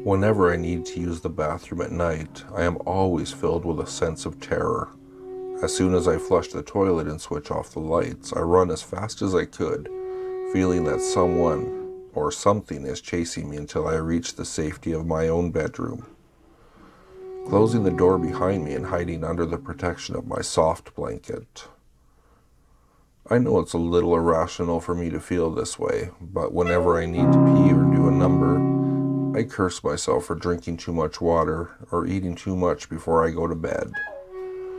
Whenever I need to use the bathroom at night, I am always filled with a sense of terror. As soon as I flush the toilet and switch off the lights, I run as fast as I could, feeling that someone or something is chasing me until I reach the safety of my own bedroom. Closing the door behind me and hiding under the protection of my soft blanket. I know it's a little irrational for me to feel this way, but whenever I need to pee or do a number, I curse myself for drinking too much water or eating too much before I go to bed.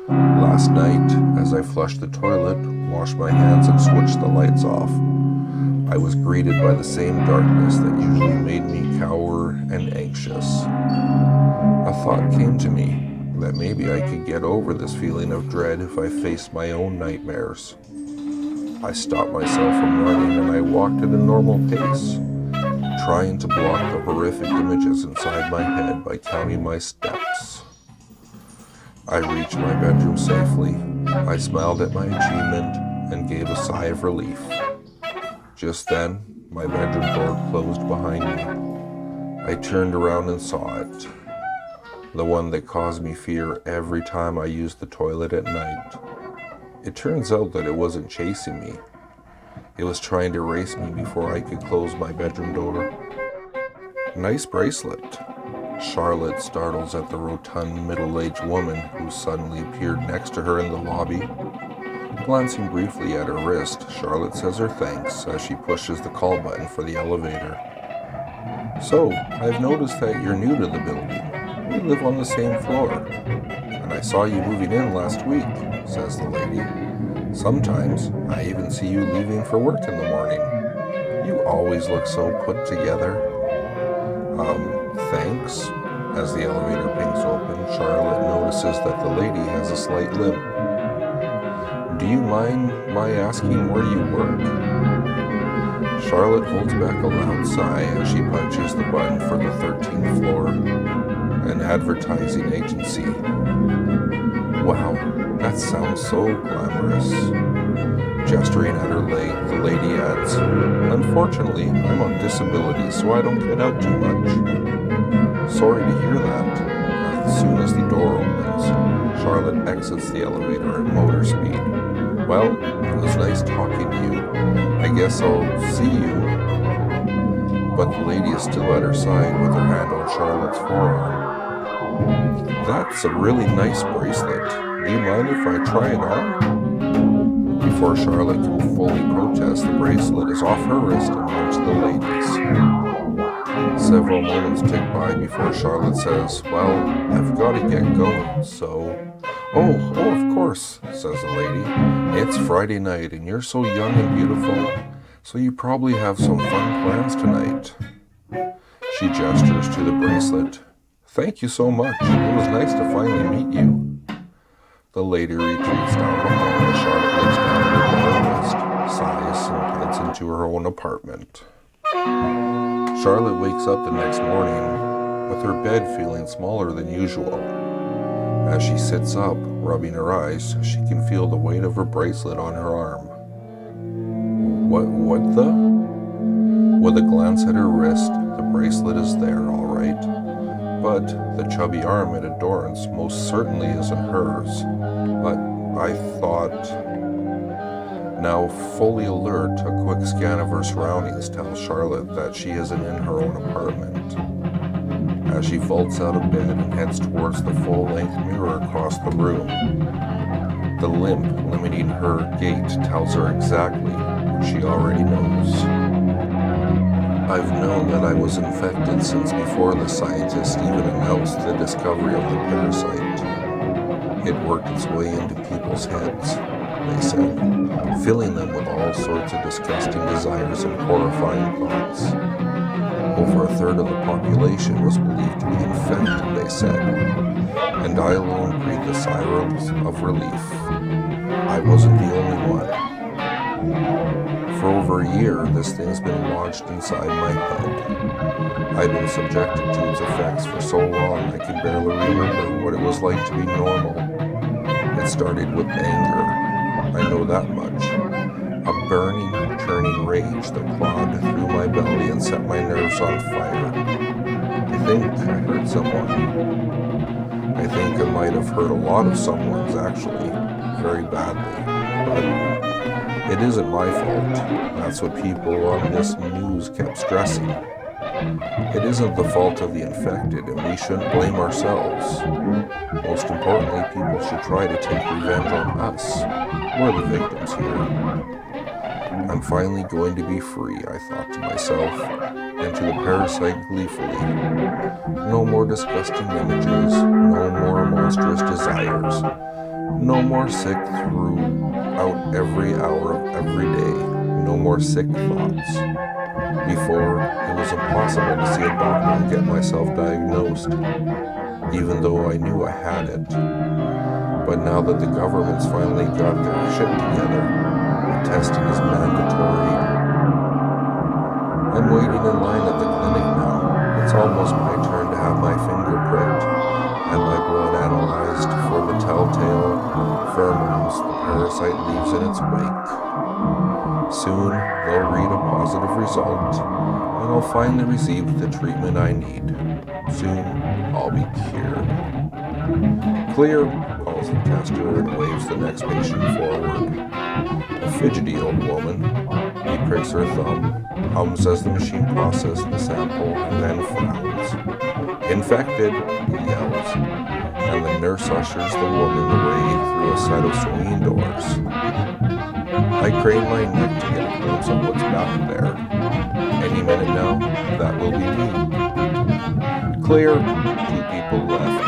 Last night, as I flushed the toilet, washed my hands and switched the lights off, I was greeted by the same darkness that usually made me cower and anxious. A thought came to me that maybe I could get over this feeling of dread if I faced my own nightmares. I stopped myself from running and I walked at a normal pace, trying to block the horrific images inside my head by counting my steps. I reached my bedroom safely. I smiled at my achievement and gave a sigh of relief. Just then, my bedroom door closed behind me. I turned around and saw it. The one that caused me fear every time I used the toilet at night. It turns out that it wasn't chasing me. It was trying to erase me before I could close my bedroom door. Nice bracelet. Charlotte startles at the rotund middle-aged woman who suddenly appeared next to her in the lobby. Glancing briefly at her wrist, Charlotte says her thanks as she pushes the call button for the elevator. So, I've noticed that you're new to the building. We live on the same floor. And I saw you moving in last week, says the lady. Sometimes, I even see you leaving for work in the morning. You always look so put together. Thanks. As the elevator pings open, Charlotte notices that the lady has a slight limp. Do you mind my asking where you work? Charlotte holds back a loud sigh as she punches the button for the 13th floor, an advertising agency. Wow, that sounds so glamorous. Gesturing at her leg, the lady adds, Unfortunately, I'm on disability, so I don't get out too much. Sorry to hear that. As soon as the door opens, Charlotte exits the elevator at motor speed. Well, it was nice talking to you. I guess I'll see you. But the lady is still at her side with her hand on Charlotte's forearm. That's a really nice bracelet. Do you mind if I try it on? Before Charlotte can fully protest, the bracelet is off her wrist and onto the lady's. Several moments tick by before Charlotte says, Well, I've got to get going, so... Oh, of course, says the lady. It's Friday night and you're so young and beautiful, so you probably have some fun plans tonight. She gestures to the bracelet. Thank you so much. It was nice to finally meet you. The lady retreats down the hall as Charlotte lays down her bare wrist, sighs, and heads into her own apartment. Charlotte wakes up the next morning with her bed feeling smaller than usual. As she sits up, rubbing her eyes, she can feel the weight of her bracelet on her arm. What the? With a glance at her wrist, the bracelet is there, all right. But the chubby arm it adorns most certainly isn't hers. But I thought... Now fully alert, a quick scan of her surroundings tells Charlotte that she isn't in her own apartment. As she vaults out of bed and heads towards the full-length mirror across the room, the limp limiting her gait tells her exactly what she already knows. I've known that I was infected since before the scientists even announced the discovery of the parasite. It worked its way into people's heads, they said, filling them with all sorts of disgusting desires and horrifying thoughts. Over a third of the population was believed to be infected, they said, and I alone breathed the sighs of relief. I wasn't the only one. For over a year, this thing's been lodged inside my head. I've been subjected to its effects for so long I can barely remember what it was like to be normal. It started with anger, I know that much. A burning, churning rage that clawed through my belly and set my nerves on fire. think I hurt someone. I think I might have hurt a lot of someone's, actually, very badly. But it isn't my fault. That's what people on this news kept stressing. It isn't the fault of the infected, and we shouldn't blame ourselves. Most importantly, people should try to take revenge on us. We're the victims here. I'm finally going to be free, I thought to myself, and to the parasite gleefully. No more disgusting images, no more monstrous desires, no more sick throughout every hour of every day, no more sick thoughts. Before, it was impossible to see a doctor and get myself diagnosed, even though I knew I had it. But now that the government's finally got their shit together, testing is mandatory. I'm waiting in line at the clinic now. It's almost my turn to have my finger pricked and my blood analyzed for the telltale pheromones the parasite leaves in its wake. Soon, they'll read a positive result, and I'll finally receive the treatment I need. Soon, I'll be cured. Clear, calls the tester and waves the next patient forward. A fidgety old woman. He pricks her thumb, hums as the machine processes the sample, and then frowns. Infected, he yells, and the nurse ushers the woman away through a set of swinging doors. I crane my neck to get a glimpse of what's back there. Any minute now, that will be me. Clear, 2 people left.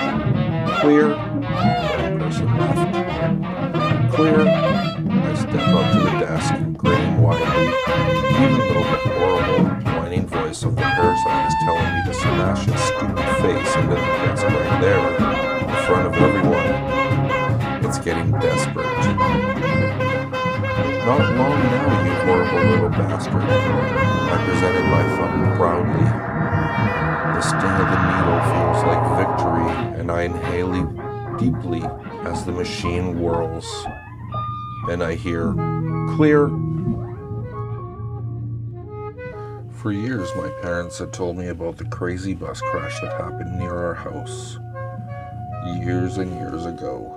Clear, 1 person left. Clear, I step up to the desk, grinning widely, even though the horrible, whining voice of the parasite is telling me to smash his stupid face into the desk right there, in front of everyone. It's getting desperate. Not long now, you horrible little bastard. I presented my thumb proudly. The sting of the needle feels like victory, and I inhale deeply as the machine whirls. And I hear, clear. For years, my parents had told me about the crazy bus crash that happened near our house. Years and years ago.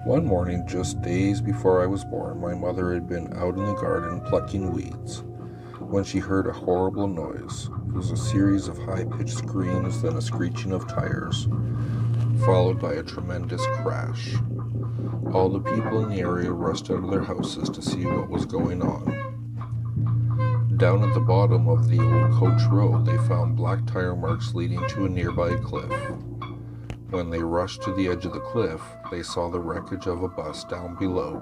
One morning, just days before I was born, my mother had been out in the garden plucking weeds when she heard a horrible noise. It was a series of high-pitched screams, then a screeching of tires, followed by a tremendous crash. All the people in the area rushed out of their houses to see what was going on. Down at the bottom of the old coach road, they found black tire marks leading to a nearby cliff. When they rushed to the edge of the cliff, they saw the wreckage of a bus down below.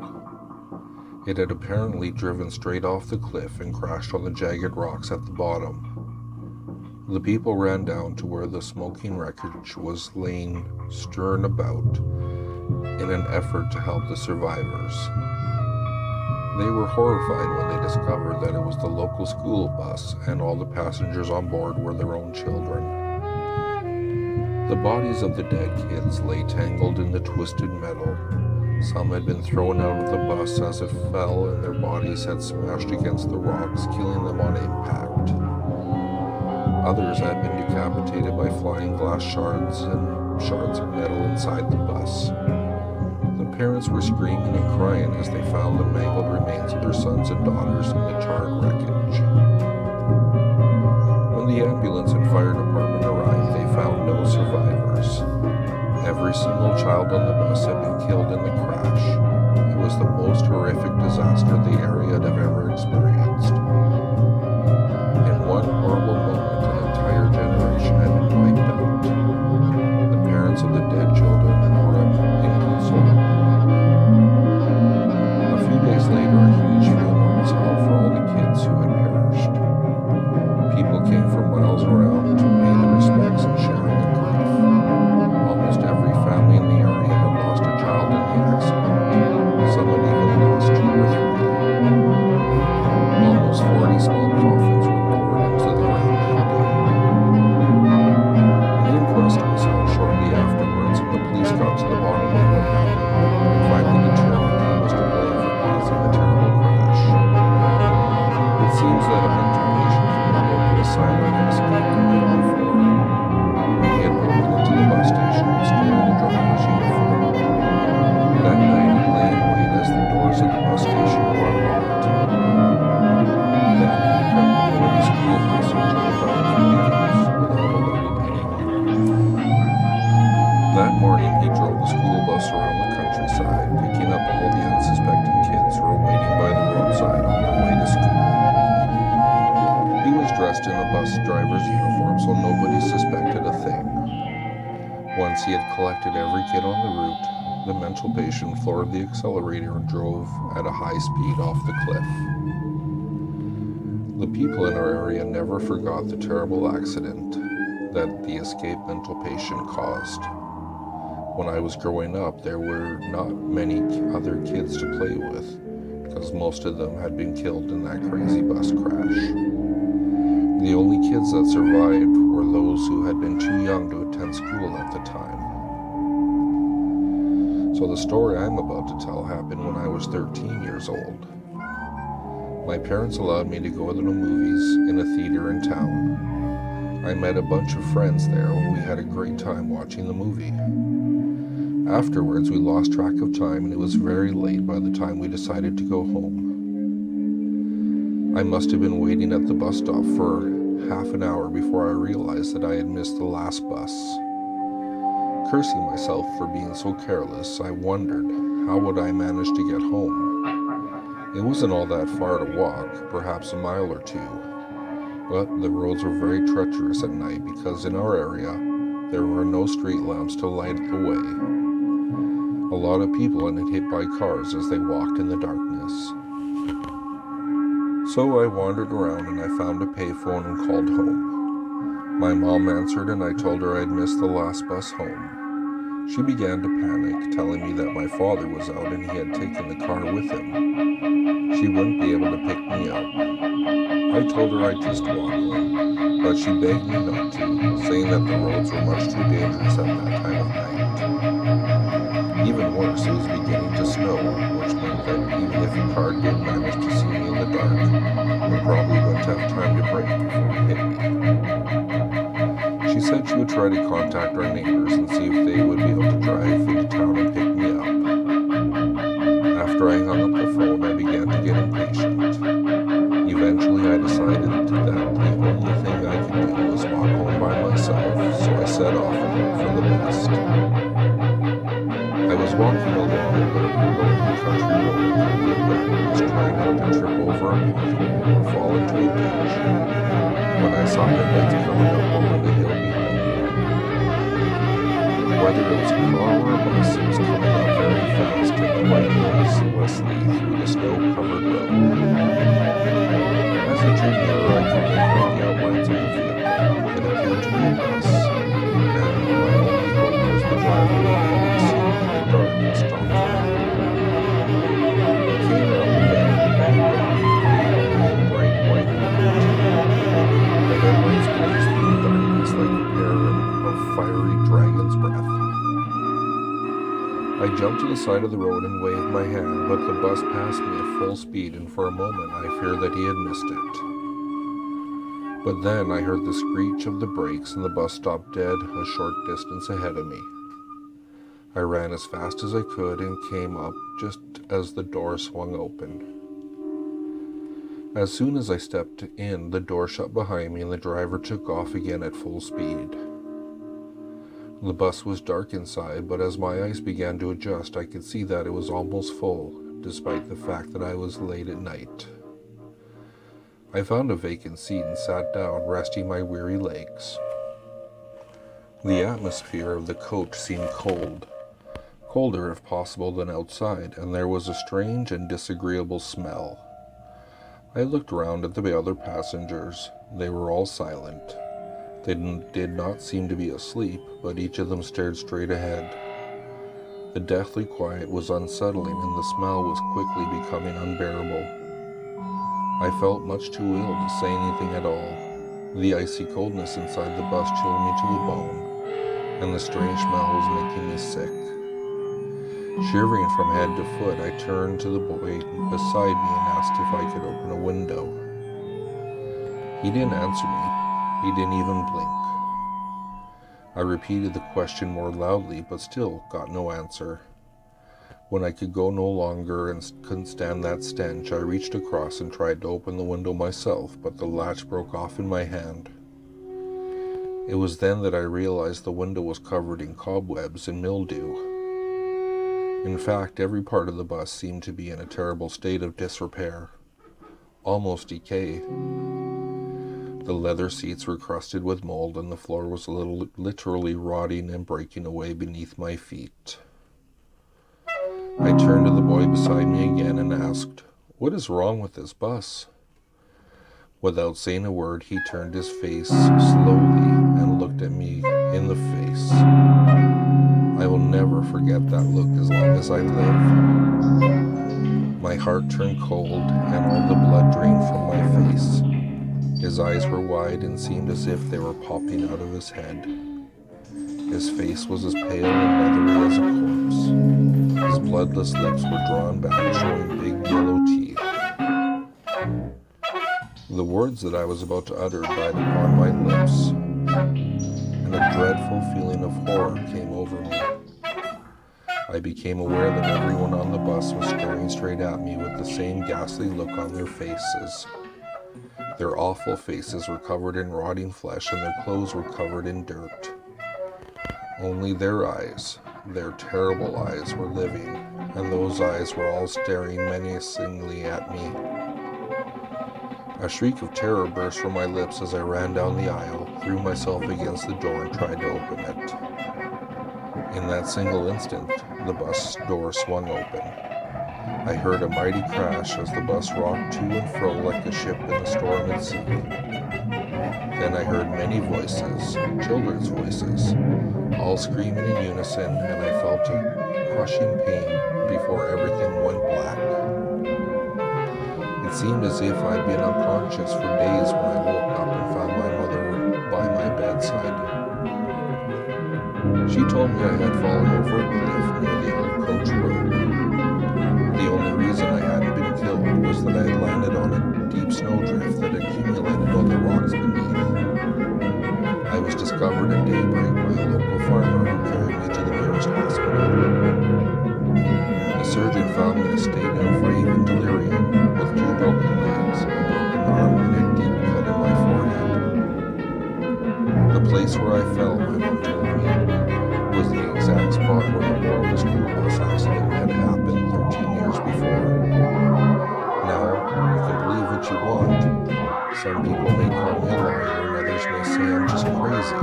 It had apparently driven straight off the cliff and crashed on the jagged rocks at the bottom. The people ran down to where the smoking wreckage was laying strewn about in an effort to help the survivors. They were horrified when they discovered that it was the local school bus and all the passengers on board were their own children. The bodies of the dead kids lay tangled in the twisted metal. Some had been thrown out of the bus as it fell, and their bodies had smashed against the rocks, killing them on impact. Others had been decapitated by flying glass shards and shards of metal inside the bus. The parents were screaming and crying as they found the mangled remains of their sons and daughters in the charred wreckage. When the ambulance and fire department arrived, they found no survivors. Every single child on the bus had been killed in the crash. It was the most horrific disaster the area had ever experienced. In one horrible moment, an entire generation had been wiped out. The parents of the dead children were inconsolable. A few days later, a huge funeral was held for all the kids who had perished. People came from miles around to pay their respects and share in the grief. Almost every family in the area had lost a child in the accident. Some had even lost 2 or 3. Almost 40 uniform so nobody suspected a thing. Once he had collected every kid on the route, the mental patient floored the accelerator and drove at a high speed off the cliff. The people in our area never forgot the terrible accident that the escaped mental patient caused. When I was growing up, there were not many other kids to play with, because most of them had been killed in that crazy bus crash. The only kids that survived were those who had been too young to attend school at the time. So the story I'm about to tell happened when I was 13 years old. My parents allowed me to go to the movies in a theater in town. I met a bunch of friends there and we had a great time watching the movie. Afterwards, we lost track of time and it was very late by the time we decided to go home. I must have been waiting at the bus stop for half an hour before I realized that I had missed the last bus. Cursing myself for being so careless, I wondered, how would I manage to get home? It wasn't all that far to walk, perhaps a mile or two, but the roads were very treacherous at night because in our area, there were no street lamps to light the way. A lot of people had been hit by cars as they walked in the darkness. So I wandered around and I found a payphone and called home. My mom answered and I told her I'd missed the last bus home. She began to panic, telling me that my father was out and he had taken the car with him. She wouldn't be able to pick me up. I told her I'd just walk home, but she begged me not to, saying that the roads were much too dangerous at that time of night. Even worse, it was beginning to snow, which meant that even if a car did manage to see me in the dark, it probably wouldn't have time to brake before it hit me. She said she would try to contact our neighbors and see if they would be able to drive into town and pick me up. After I hung up the phone, I began to get impatient. Eventually, I decided that the only thing I could do was walk home by myself, so I set off and looked for the best. I was walking along a lonely country road in complete darkness, trying not to trip over a pothole or fall into a ditch, when I saw headlights coming up over the hill behind me. Whether it was a car or a bus, it was coming up very fast and quite noiselessly through the snow-covered road. As it drew nearer, I could make out the outlines of the vehicle. It appeared to be a bus, and my only hope was the driver would be able to see me in the dark and stop for me. It came around the bend and made a road, bright white light. The headlights blazed through the darkness like a pair of fiery dragon's breath. I jumped to the side of the road and waved my hand, but the bus passed me at full speed, and for a moment I feared that he had missed it. But then I heard the screech of the brakes and the bus stopped dead a short distance ahead of me. I ran as fast as I could and came up just as the door swung open. As soon as I stepped in, the door shut behind me and the driver took off again at full speed. The bus was dark inside, but as my eyes began to adjust, I could see that it was almost full, despite the fact that I was late at night. I found a vacant seat and sat down, resting my weary legs. The atmosphere of the coach seemed cold, colder if possible than outside, and there was a strange and disagreeable smell. I looked around at the other passengers. They were all silent. They did not seem to be asleep, but each of them stared straight ahead. The deathly quiet was unsettling, and the smell was quickly becoming unbearable. I felt much too ill to say anything at all. The icy coldness inside the bus chilled me to the bone, and the strange smell was making me sick. Shivering from head to foot, I turned to the boy beside me and asked if I could open a window. He didn't answer me. He didn't even blink. I repeated the question more loudly, but still got no answer. When I could go no longer and couldn't stand that stench, I reached across and tried to open the window myself, but the latch broke off in my hand. It was then that I realized the window was covered in cobwebs and mildew. In fact, every part of the bus seemed to be in a terrible state of disrepair, almost decay. The leather seats were crusted with mold, and the floor was literally rotting and breaking away beneath my feet. I turned to the boy beside me again and asked, "What is wrong with this bus?" Without saying a word, he turned his face slowly and looked at me in the face. I will never forget that look as long as I live. My heart turned cold and all the blood drained from my face. His eyes were wide and seemed as if they were popping out of his head. His face was as pale and leathery as a corpse. His bloodless lips were drawn back, showing big yellow teeth. The words that I was about to utter died upon my lips, and a dreadful feeling of horror came over me. I became aware that everyone on the bus was staring straight at me with the same ghastly look on their faces. Their awful faces were covered in rotting flesh, and their clothes were covered in dirt. Only their eyes, their terrible eyes, were living, and those eyes were all staring menacingly at me. A shriek of terror burst from my lips as I ran down the aisle, threw myself against the door, and tried to open it. In that single instant, the bus door swung open. I heard a mighty crash as the bus rocked to and fro like a ship in a storm at sea. Then I heard many voices, children's voices, all screaming in unison, and I felt a crushing pain before everything went black. It seemed as if I'd been unconscious for days when I woke up and found my mother by my bedside. She told me I had fallen over a cliff near the old coach road. The only reason I hadn't been killed was that I had landed on a deep snowdrift that accumulated on the rocks beneath. I was discovered at daybreak by a local farmer who carried me to the nearest hospital. The surgeon found me in a state of raving delirium, with 2 broken legs, a broken arm, and a deep cut in my forehead. The place where I fell, my mom told me, was the exact spot where the horrible school bus accident had happened 13 years before. Now, you can believe what you want. Some people may call me a liar, and others may say I'm just crazy.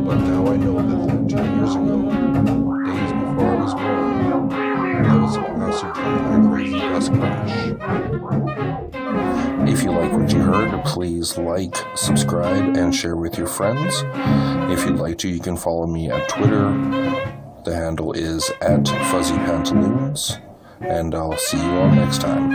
But now I know that 13 years ago, days before I was born, I was a passenger in a crazy bus crash. If you like what you heard, please like, subscribe, and share with your friends. If you'd like to, you can follow me at Twitter. The handle is @FuzzyPantaloons, and I'll see you all next time.